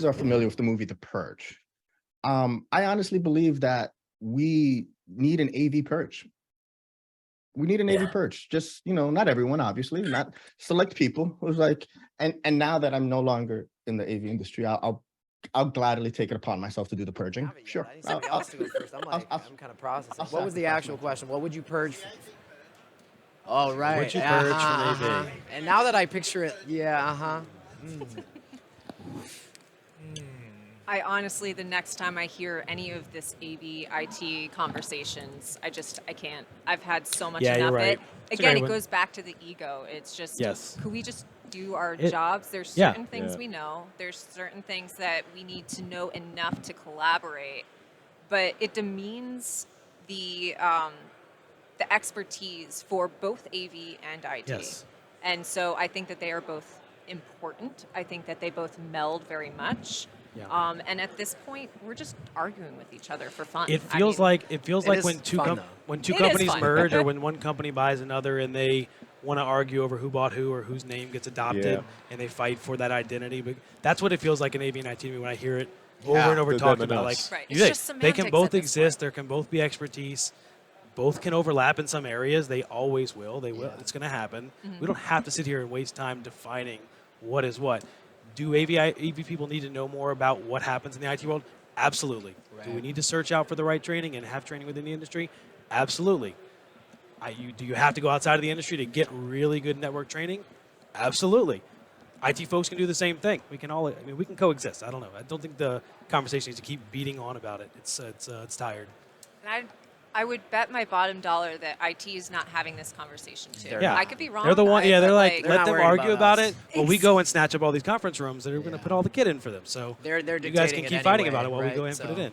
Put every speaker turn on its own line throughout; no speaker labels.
are familiar with the movie The Purge, I honestly believe that we need an AV purge. We need an AV purge. Just, not everyone, obviously, not select people. It was like, and now that I'm no longer in the AV industry, I'll gladly take it upon myself to do the purging. Sure.
I need somebody else to go first. I'm kind of processing. What was the actual question? What would you purge? Oh, right.
What would you purge from AV?
And now that I picture it, yeah,
I honestly, the next time I hear any of this AV IT conversations, I can't. I've had so much enough of it. Again, it goes back to the ego. It's just, could we just do our jobs? There's certain things we know. There's certain things that we need to know enough to collaborate. But it demeans the expertise for both AV and IT.
Yes.
And so I think that they are both important. I think that they both meld very much.
Yeah.
And at this point, we're just arguing with each other for fun.
It feels like when two companies
fun.
merge or when one company buys another and they want to argue over who bought who or whose name gets adopted and they fight for that identity. But that's what it feels like in AV and IT to me when I hear it over and over talked about. Like,
It's just
they can
semantics
both
at this
exist.
point.
There can both be expertise. Both can overlap in some areas. They always will. They will. It's going to happen.
Mm-hmm.
We don't have to sit here and waste time defining what is what. Do AV people need to know more about what happens in the IT world? Absolutely. Right. Do we need to search out for the right training and have training within the industry? Absolutely. Do you have to go outside of the industry to get really good network training? Absolutely. IT folks can do the same thing. We can coexist. I don't know. I don't think the conversation needs to keep beating on about it. It's tired.
And I would bet my bottom dollar that IT is not having this conversation too.
Yeah.
I could be wrong.
They're the one. Yeah, they're like, let them argue about
us.
it. Well, we go and snatch up all these conference rooms that are going to put all the kit in for them. So
they're
you guys can keep fighting about it while we go and put it in.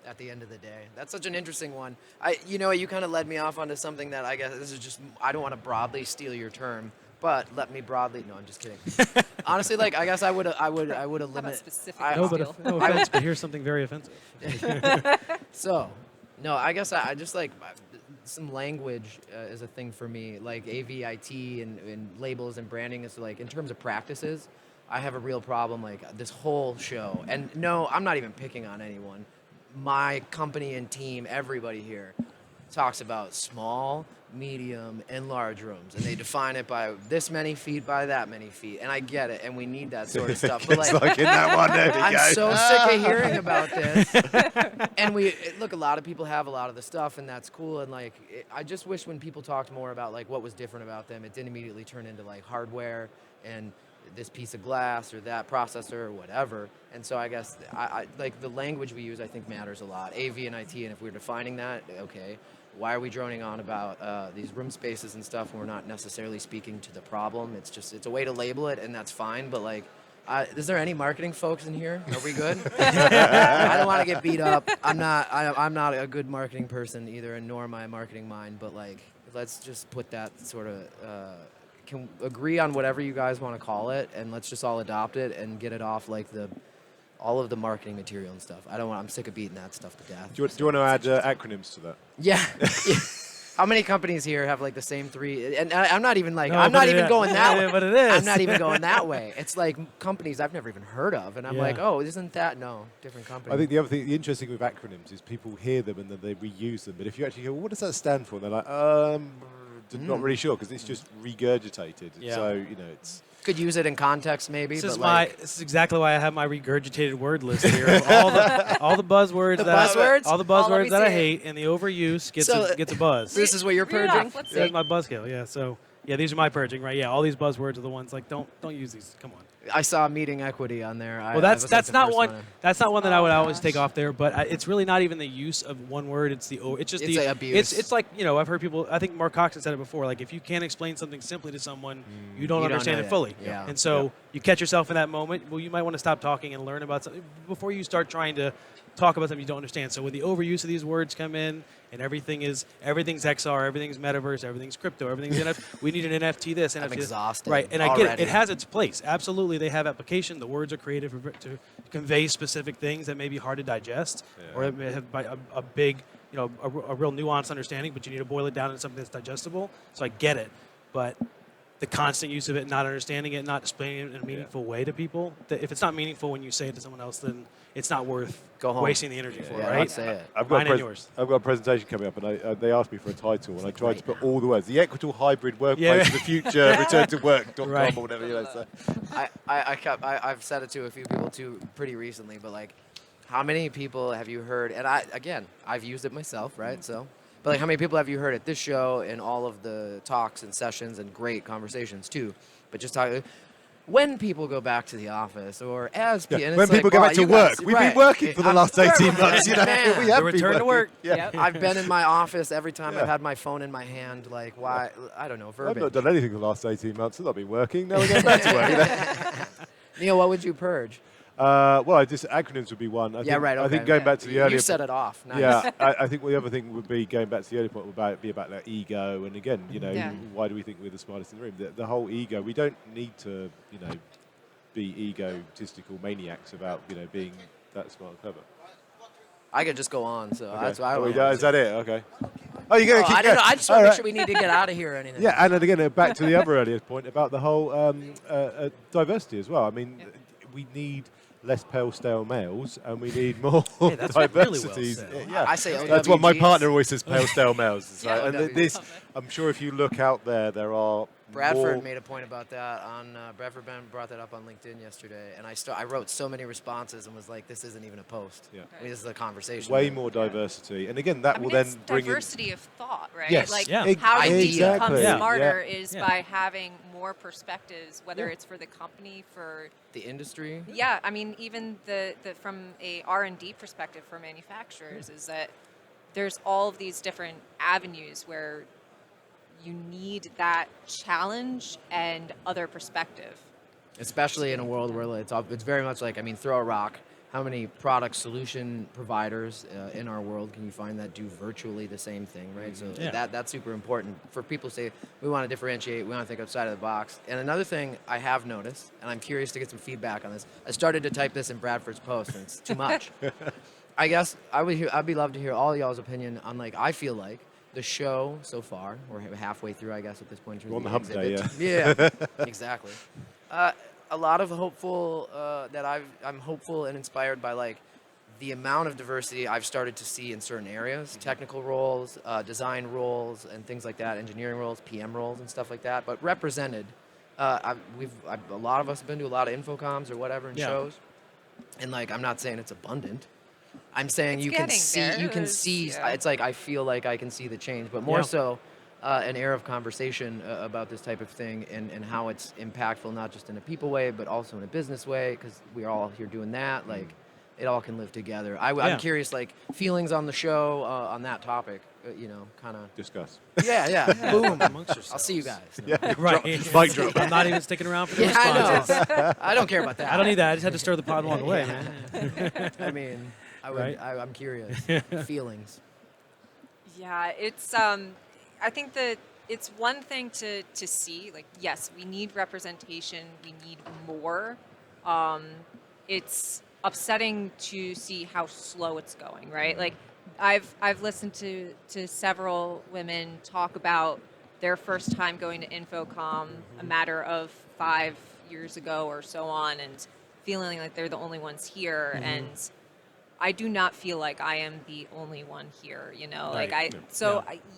At the end of the day, that's such an interesting one. You kind of led me off onto something that I guess this is just. I don't want to broadly steal your term, but let me broadly. No, I'm just kidding. Honestly, like I guess I would limit.
No offense, but here's something very offensive.
So, no, I guess I just like some language is a thing for me. Like AVIT and labels and branding is like in terms of practices. I have a real problem like this whole show. And no, I'm not even picking on anyone. My company and team, everybody here, talks about small, medium, and large rooms, and they define it by this many feet by that many feet. And I get it, and we need that sort of stuff. But like
in that one,
I'm so sick of hearing about this. And look, a lot of people have a lot of the stuff, and that's cool. And like, I just wish when people talked more about like what was different about them, it didn't immediately turn into like hardware and this piece of glass or that processor or whatever. And so I guess I like the language we use I think matters a lot. AV and IT, and if we're defining that, okay, why are we droning on about these room spaces and stuff when we're not necessarily speaking to the problem? It's a way to label it, and that's fine, but like is there any marketing folks in here? Are we good? I don't want to get beat up. I'm not a good marketing person either, and nor am I a marketing mind, but like let's just put that sort of can agree on whatever you guys want to call it, and let's just all adopt it and get it off like all of the marketing material and stuff. I'm sick of beating that stuff to death.
Do you want to add acronyms to that?
Yeah. How many companies here have like the same three? And I'm not even like, I'm not even going that way.
But it is.
I'm not even going that way. It's like companies I've never even heard of. And I'm like, oh, isn't that? No, different company.
I think the other thing, the interesting thing with acronyms is people hear them and then they reuse them. But if you actually go, well, what does that stand for? And they're like, not really sure because it's just regurgitated.
Yeah.
So, it's...
Could use it in context maybe.
This
but
is exactly why I have my regurgitated word list here. all the buzzwords that I hate, and the overuse gets a buzz.
This is what you're purging?
That's my buzzkill, yeah. So yeah, these are my purging, right? Yeah, all these buzzwords are the ones like don't use these. Come on.
I saw meeting equity on there.
Well, that's not one. That's not one that I would always take off there. But it's really not even the use of one word. It's just the
abuse.
It's like I've heard people. I think Mark Coxon said it before. Like if you can't explain something simply to someone, you don't understand it fully.
Yeah.
And so you catch yourself in that moment. Well, you might want to stop talking and learn about something before you start trying to talk about something you don't understand. So when the overuse of these words come in, and everything's XR, everything's metaverse, everything's crypto, everything's NFT. We need an NFT this, NFT
I'm exhausted.
Right, and I get it. It has its place. Absolutely, they have application. The words are created to convey specific things that may be hard to digest, or it may have a big, a real nuanced understanding. But you need to boil it down into something that's digestible. So I get it, but the constant use of it, not understanding it, not displaying it in a meaningful way to people. That if it's not meaningful when you say it to someone else, then it's not worth
Go home.
wasting the energy for,
Yeah,
right?
don't say it.
Mine and yours.
I've got a presentation coming up, and they asked me for a title, and I tried to put all the words: the equitable hybrid workplace of the future, return to work.com
Right.
or whatever. So.
I've said it to a few people too pretty recently, but like, how many people have you heard? And I've used it myself, right? So, but like, how many people have you heard at this show and all of the talks and sessions and great conversations too? But just talking. When people go back to the office, or as and
when
it's
people
like,
go
wow,
back to
you
work,
guys-
we've
right.
been working for the last 18 months. You know,
Man,
we have
the
been
return to
working.
work.
Yeah.
I've been in my office every time I've had my phone in my hand. Like, why? I don't know.
I've
Verbiage.
not done anything for the last 18 months. I've not been working. Now we're going back to work. You know?
Neil, what would you purge?
Well, just acronyms would be one. I think,
Right. Okay.
I think going back to the earlier.
You set it off. Nice.
Yeah, I think the other thing would be going back to the earlier point would be about like ego, and again, you know, why do we think we're the smartest in the room? The whole ego. We don't need to, you know, be egotistical maniacs about, you know, being that smart and clever.
I could just go on, so
Okay.
that's why I
Is
was.
that it? Okay. Oh, you're going to keep
I don't
going.
know. I just want to make sure we need to get out of here or anything.
Yeah, and then again, back to the other earlier point about the whole diversity as well. I mean, we need less pale, stale males, and we need more
that's really well
diversities.
said.
Yeah,
I say
that's what my
OWGs.
partner always says: pale, stale males. So,
Yeah,
and
OWGs.
this, I'm sure, if you look out there, there are
Bradford
more.
made a point about that on Bradford Ben brought that up on LinkedIn yesterday, and I wrote so many responses and was like, this isn't even a post.
Yeah.
I mean, this is a conversation.
Way more diversity, and again, that
I
will
mean,
then
it's
bring in.
diversity of thought, right?
Yes.
Like
Yeah.
how do we
Idea.
become
Exactly.
smarter
Yeah.
is
Yeah.
by having more perspectives, whether
Yeah.
it's for the company, for
The industry.
yeah, I mean even the from a R&D perspective for manufacturers is that there's all of these different avenues where you need that challenge and other perspective.
Especially in a world where it's very much like, I mean, throw a rock. How many product solution providers in our world can you find that do virtually the same thing, right? So that's super important for people to say, we want to differentiate, we want to think outside of the box. And another thing I have noticed, and I'm curious to get some feedback on this, I started to type this in Bradford's post, and it's too much. I guess I'd be love to hear all y'all's opinion on, like, I feel like the show so far, we're halfway through, I guess, at this point.
We're on the hump day,
Yeah, exactly. A lot of hopeful I'm hopeful and inspired by, like, the amount of diversity I've started to see in certain areas, technical roles, design roles, and things like that, engineering roles, PM roles, and stuff like that. But represented, a lot of us have been to a lot of infocoms or whatever in shows, and like, I'm not saying it's abundant. I'm saying
It's
you can
getting
see,
there. Yeah.
it's like I feel like I can see the change, but more so an air of conversation about this type of thing and how it's impactful, not just in a people way, but also in a business way, because we're all here doing that. Like, it all can live together. I'm curious, like, feelings on the show on that topic, you know, kind of.
Discuss.
Yeah. Boom.
Amongst yourselves.
I'll see you guys.
Yeah.
Right.
Mic drop.
I'm not even sticking around for the
Yeah, I
responses.
know. I don't care about that.
I don't need that. I just had to stir the pot along the way, man.
I mean,
Right.
I'm curious. Feelings.
Yeah, it's I think that it's one thing to see, like, yes, we need representation, we need more. It's upsetting to see how slow it's going, right? Like, I've listened to several women talk about their first time going to Infocom a matter of 5 years ago or so on, and feeling like they're the only ones here. And I do not feel like I am the only one here, you know.
Right.
Like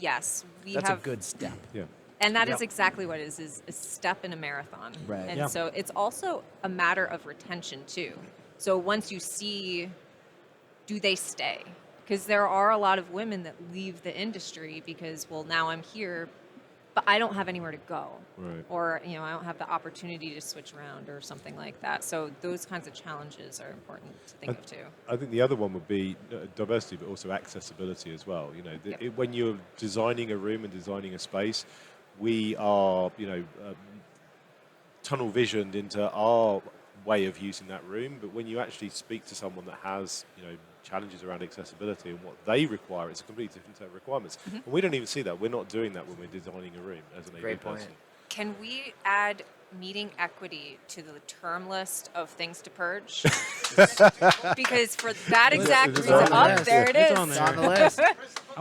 yes, we
That's
have
a good step.
Yeah.
and that is exactly what it is a step in a marathon.
Right.
And
Yeah.
so it's also a matter of retention too. So once you see, do they stay? Because there are a lot of women that leave the industry because, well, now I'm here, but I don't have anywhere to go.
Right.
Or, you know, I don't have the opportunity to switch around or something like that. So those kinds of challenges are important to think of too.
I think the other one would be diversity, but also accessibility as well. You know, when you're designing a room and designing a space, we are, you know, tunnel visioned into our way of using that room. But when you actually speak to someone that has, you know, challenges around accessibility and what they require, it's a completely different set of requirements. And we don't even see that. We're not doing that when we're designing a room as an AV
Great point.
person.
Can we add meeting equity to the term list of things to purge? Because for that exact
It's
reason,
on the
oh,
list.
there it
It's
is.
on
It's
there.
on the list.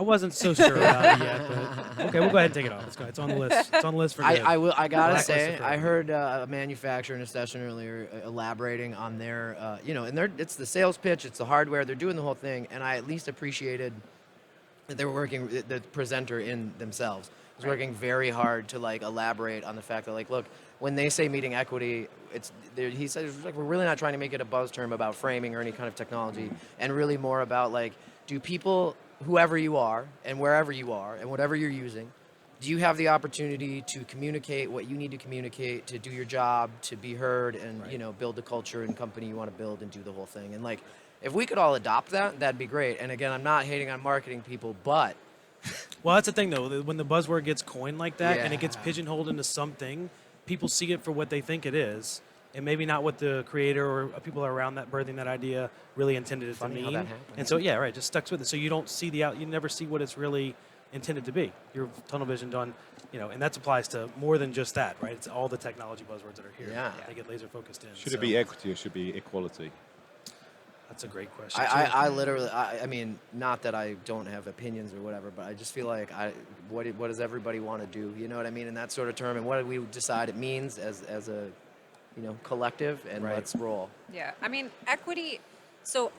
I wasn't so sure about it yet, but okay, we'll go ahead and take it off. Let's go. It's on the list. It's on the list for good.
I gotta
Blacklisted
say,
for
I
good.
heard a manufacturer in a session earlier elaborating on their, and it's the sales pitch, it's the hardware, they're doing the whole thing, and I at least appreciated that they were working, the presenter in themselves was working very hard to like elaborate on the fact that like, look, when they say meeting equity, he said like we're really not trying to make it a buzz term about framing or any kind of technology, and really more about like, do people, whoever you are and wherever you are and whatever you're using, do you have the opportunity to communicate what you need to communicate to do your job, to be heard, and build the culture and company you want to build and do the whole thing. And like, if we could all adopt that, that'd be great. And again, I'm not hating on marketing people, but
well, that's the thing though. When the buzzword gets coined like that and it gets
Yeah.
pigeonholed into something, people see it for what they think it is, and maybe not what the creator or people around that birthing that idea really intended it
Funny
to
how
mean.
that happens.
And so just stuck with it. So you don't see you never see what it's really intended to be. You're tunnel visioned on, and that applies to more than just that, right? It's all the technology buzzwords that are here.
Yeah.
They get laser focused in.
Should it be equity or should it be equality?
That's a great question.
I literally, I mean, not that I don't have opinions or whatever, but I just feel like what does everybody want to do? You know what I mean? In that sort of term, and what do we decide it means as a, collective, and let's roll.
Yeah, I mean, equity, so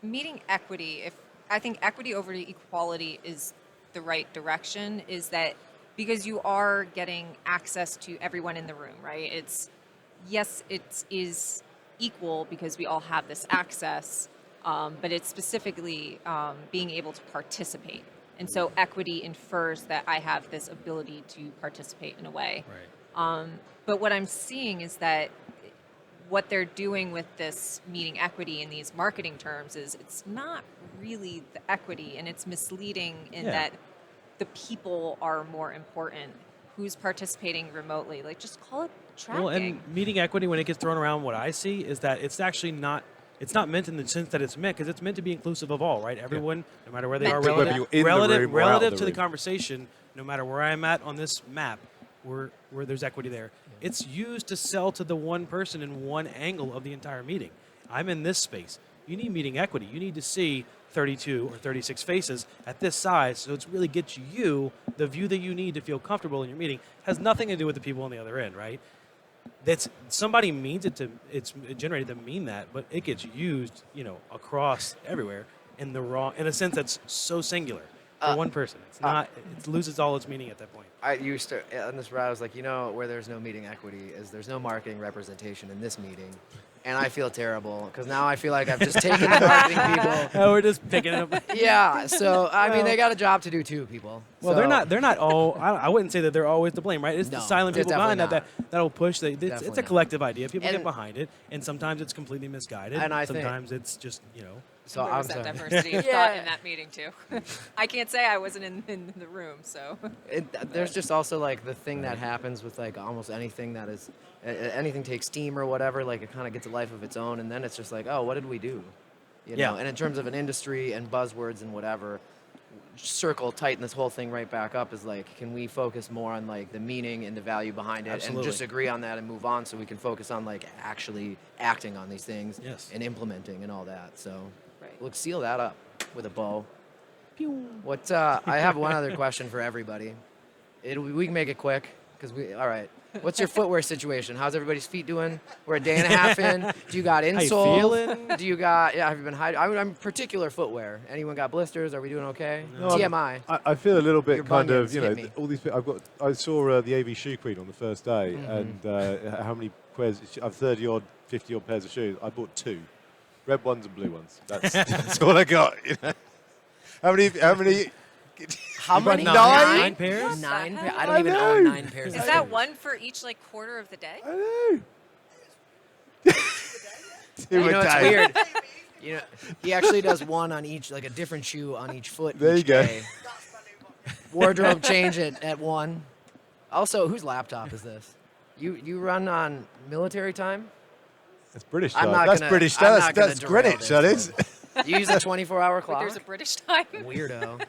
meeting equity, I think equity over equality is the right direction, is that because you are getting access to everyone in the room, right? It is equal because we all have this access, but it's specifically being able to participate. And so equity infers that I have this ability to participate in a way.
Right.
But what I'm seeing is that what they're doing with this meeting equity in these marketing terms is it's not really the equity, and it's misleading in that the people are more important. Who's participating remotely? Like, just call it tracking.
Well, and meeting equity, when it gets thrown around, what I see is that it's actually not. It's not meant in the sense that it's meant, because it's meant to be inclusive of all, right? Everyone, no matter where they are,
Whether you're in the room or out
relative
the
to the
room.
conversation, no matter where I'm at on this map, where there's equity there. It's used to sell to the one person in one angle of the entire meeting. I'm in this space. You need meeting equity. You need to see 32 or 36 faces at this size, so it really gets you the view that you need to feel comfortable in your meeting. Has nothing to do with the people on the other end, right? That's somebody means it to. It's generated to mean that, but it gets used, across everywhere in a sense that's so singular for one person. It's not. It loses all its meaning at that point.
I used to, on this route, I was like, where there's no meeting equity is there's no marketing representation in this meeting. And I feel terrible because now I feel like I've just taken the marketing people.
Oh, we're just picking it up.
Yeah, so I mean, they got a job to do too, people.
Well,
So-
they're not all. I wouldn't say that they're always to blame, right? It's the
No,
silent
it's
people behind
definitely
that'll push. It's
Definitely
a
not.
collective idea. People get
And-
behind it, and sometimes it's completely misguided.
And I think-
sometimes it's just
So
Where
I'm
was that
sorry.
diversity of thought in that meeting too? I can't say I wasn't in the room, so.
There's just also like the thing that happens with like almost anything that is anything takes steam or whatever, like it kind of gets a life of its own, and then it's just like, oh, what did we do?
Yeah.
And in terms of an industry and buzzwords and whatever, tighten this whole thing right back up is like, can we focus more on like the meaning and the value behind it,
Absolutely.
and just agree on that and move on, so we can focus on like actually acting on these things
Yes.
and implementing and all that. So
Right.
look, seal that up with a bow. What I have one other question for everybody. We can make it quick all right. What's your footwear situation? How's everybody's feet doing? We're a day and a half in. Do you got
How you
insoles?
feeling?
Do you got have you been hiding? I'm particular footwear. Anyone got blisters? Are we doing okay?
No,
TMI.
I feel a little bit
Your
kind of,
bunions hit me.
all these. I saw the AV Shoe Queen on the first day,
Mm-hmm.
and how many pairs? I've 30 odd, 50 odd pairs of shoes. I bought 2, red ones and blue ones. That's all I got. How many?
How many?
Nine pairs?
What the
Nine.
heck?
I don't even own 9 pairs.
Is
of
that
shoes.
one for each like quarter of the day?
I
You know, it's
know.
weird. He actually does one on each, like a different shoe on each foot.
There
each
you go.
day. Wardrobe change it at 1. Also, whose laptop is this? You run on military time?
That's British
I'm
time.
not
That's
gonna-
British
I'm
time.
not gonna
That's
derail
Greenwich.
this,
That is.
You use a 24-hour
Wait,
clock?
there's a British time.
Weirdo.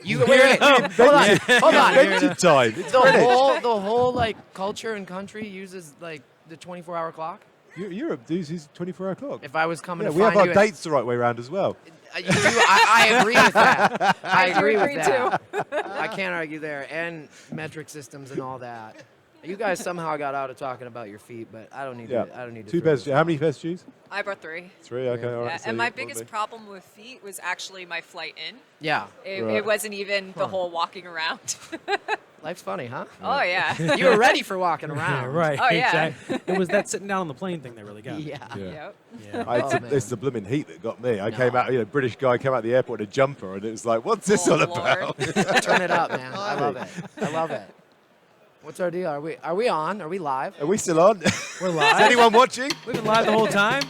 You wait, hold on.
Invented time. It's
The
Greenwich.
whole like culture and country uses like the 24-hour clock.
Europe uses 24-hour clock.
If I was coming
Yeah,
to
we have
find
our
you,
dates the right way around as well.
I agree with that. I
do
agree
agree
with that. I can't argue there. And metric systems and all that. You guys somehow got out of talking about your feet, but I don't need to. I don't need to.
Two
throw
pairs.
this
How
out.
many pairs shoes?
I brought 3.
3. Okay. All right.
Yeah,
so
and my
you-
biggest problem with feet was actually my flight in.
Yeah.
It
Right.
wasn't even the whole walking around.
Life's funny, huh?
Oh, yeah.
You were ready for walking around.
Yeah, right.
Oh, yeah.
Exactly. It was that sitting down on the plane thing that really got me.
Yeah.
Yeah.
Yep.
Yeah.
Oh, man.
It's the blooming heat that got me. I
No.
came out, British guy came out the airport in a jumper, and it was like, what's this
Oh,
all
Lord.
about?
Turn it up, man. I love it. I love it. What's our deal? Are we on? Are we live?
Are we still on?
We're
Is
live.
anyone watching?
We've been live the whole time.